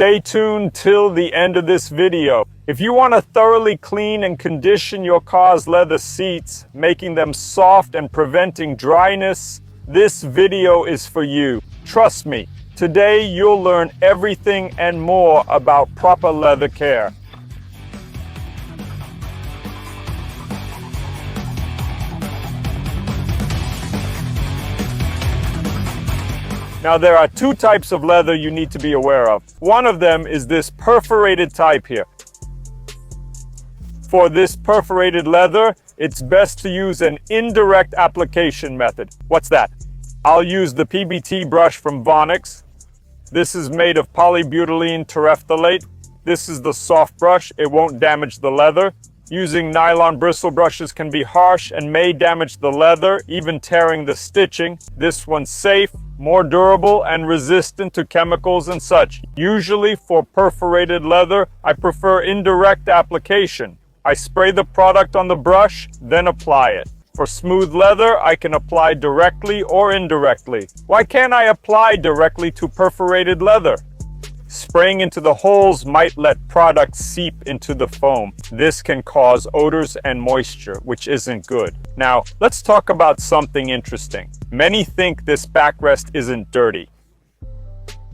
Stay tuned till the end of this video. If you want to thoroughly clean and condition your car's leather seats, making them soft and preventing dryness, this video is for you. Trust me, today you'll learn everything and more about proper leather care. Now there are two types of leather you need to be aware of. One of them is this perforated type here. For this perforated leather, it's best to use an indirect application method. What's that? I'll use the PBT brush from Vonixx. This is made of polybutylene terephthalate. This is the soft brush, it won't damage the leather. Using nylon bristle brushes can be harsh and may damage the leather, even tearing the stitching. This one's safe, more durable, and resistant to chemicals and such. Usually for perforated leather, I prefer indirect application. I spray the product on the brush, then apply it. For smooth leather, I can apply directly or indirectly. Why can't I apply directly to perforated leather? Spraying into the holes might let product seep into the foam. This can cause odors and moisture, which isn't good. Now, let's talk about something interesting. Many think this backrest isn't dirty.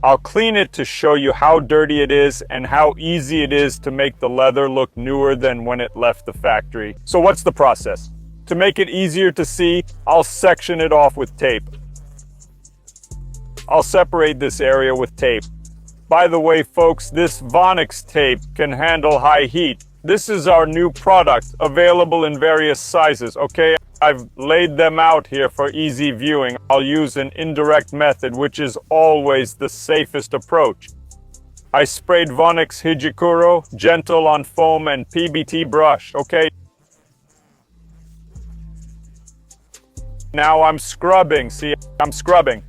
I'll clean it to show you how dirty it is and how easy it is to make the leather look newer than when it left the factory. So what's the process? To make it easier to see, I'll section it off with tape. I'll separate this area with tape. By the way, folks, this Vonixx tape can handle high heat. This is our new product, available in various sizes, okay? I've laid them out here for easy viewing. I'll use an indirect method, which is always the safest approach. I sprayed Vonixx Higicouro, gentle on foam and PBT brush, okay? Now I'm scrubbing, see, I'm scrubbing.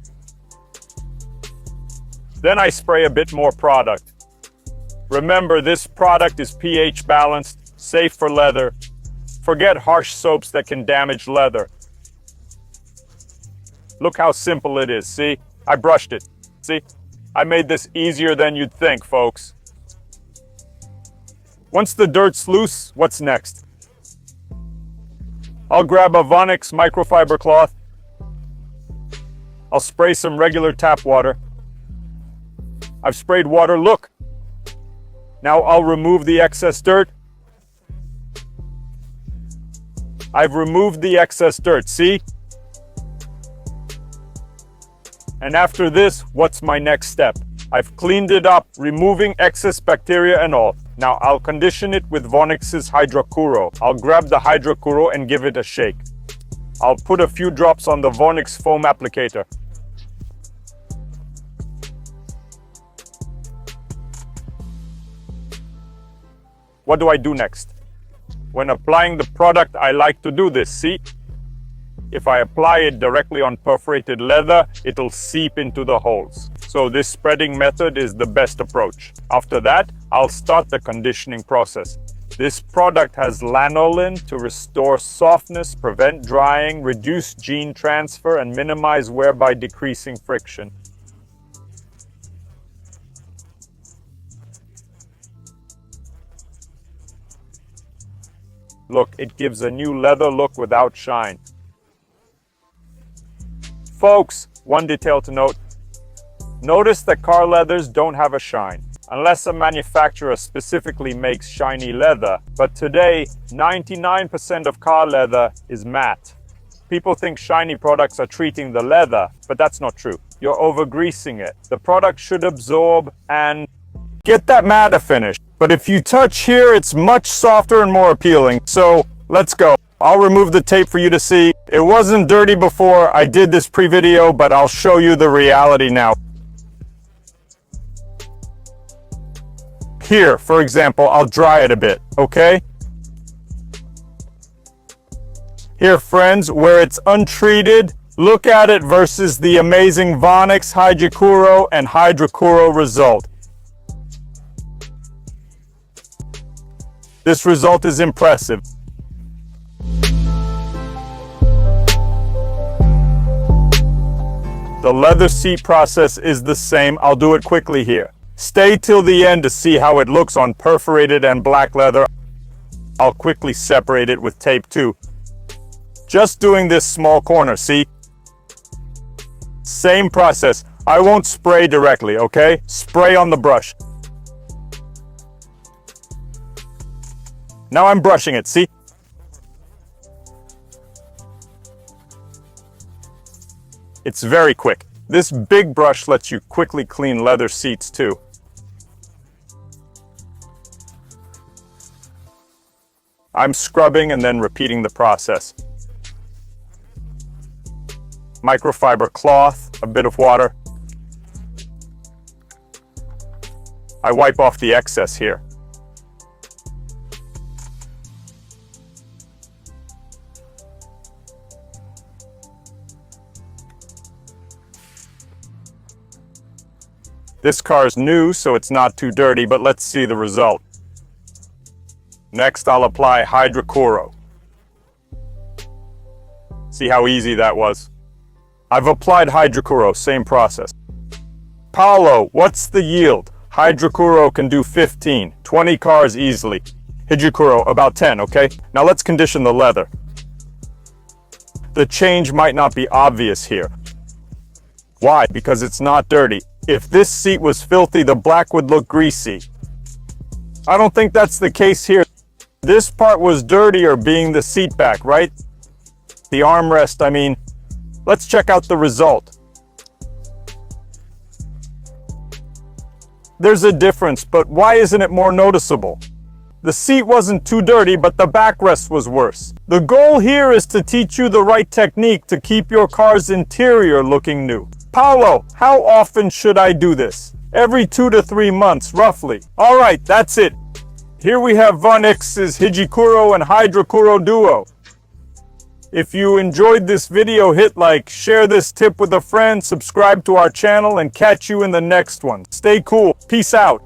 Then I spray a bit more product. Remember, this product is pH balanced, safe for leather. Forget harsh soaps that can damage leather. Look how simple it is, see? I brushed it, see? I made this easier than you'd think, folks. Once the dirt's loose, what's next? I'll grab a Vonixx microfiber cloth. I'll spray some regular tap water. I've sprayed water, look. Now I'll remove the excess dirt. I've removed the excess dirt, see? And after this, what's my next step? I've cleaned it up, removing excess bacteria and all. Now I'll condition it with Vonixx's Hydracouro. I'll grab the Hydracouro and give it a shake. I'll put a few drops on the Vonixx foam applicator. What do I do next? When applying the product, I like to do this, see? If I apply it directly on perforated leather, it'll seep into the holes. So this spreading method is the best approach. After that, I'll start the conditioning process. This product has lanolin to restore softness, prevent drying, reduce gene transfer, and minimize wear by decreasing friction. Look, it gives a new leather look without shine. Folks, one detail to note. Notice that car leathers don't have a shine, unless a manufacturer specifically makes shiny leather. But today, 99% of car leather is matte. People think shiny products are treating the leather, but that's not true. You're over-greasing it. The product should absorb and get that matte finish. But if you touch here, it's much softer and more appealing. So let's go. I'll remove the tape for you to see. It wasn't dirty before I did this pre-video, but I'll show you the reality now. Here, for example, I'll dry it a bit, okay? Here, friends, where it's untreated, look at it versus the amazing Vonixx Higicouro and Hidracouro result. This result is impressive. The leather seat process is the same. I'll do it quickly here. Stay till the end to see how it looks on perforated and black leather. I'll quickly separate it with tape too. Just doing this small corner, see? Same process. I won't spray directly, okay? Spray on the brush. Now I'm brushing it, see? It's very quick. This big brush lets you quickly clean leather seats too. I'm scrubbing and then repeating the process. Microfiber cloth, a bit of water. I wipe off the excess here. This car's new, so it's not too dirty, but let's see the result. Next, I'll apply Higicouro. See how easy that was? I've applied Higicouro, same process. Paolo, what's the yield? Higicouro can do 15, 20 cars easily. Higicouro, about 10, okay? Now let's condition the leather. The change might not be obvious here. Why? Because it's not dirty. If this seat was filthy, the black would look greasy. I don't think that's the case here. This part was dirtier, being the seat back, right? The armrest, I mean. Let's check out the result. There's a difference, but why isn't it more noticeable? The seat wasn't too dirty, but the backrest was worse. The goal here is to teach you the right technique to keep your car's interior looking new. Paolo, how often should I do this? Every 2 to 3 months, roughly. All right, that's it. Here we have Vonixx's Higicouro and Hidracouro duo. If you enjoyed this video, hit like, share this tip with a friend, subscribe to our channel, and catch you in the next one. Stay cool. Peace out.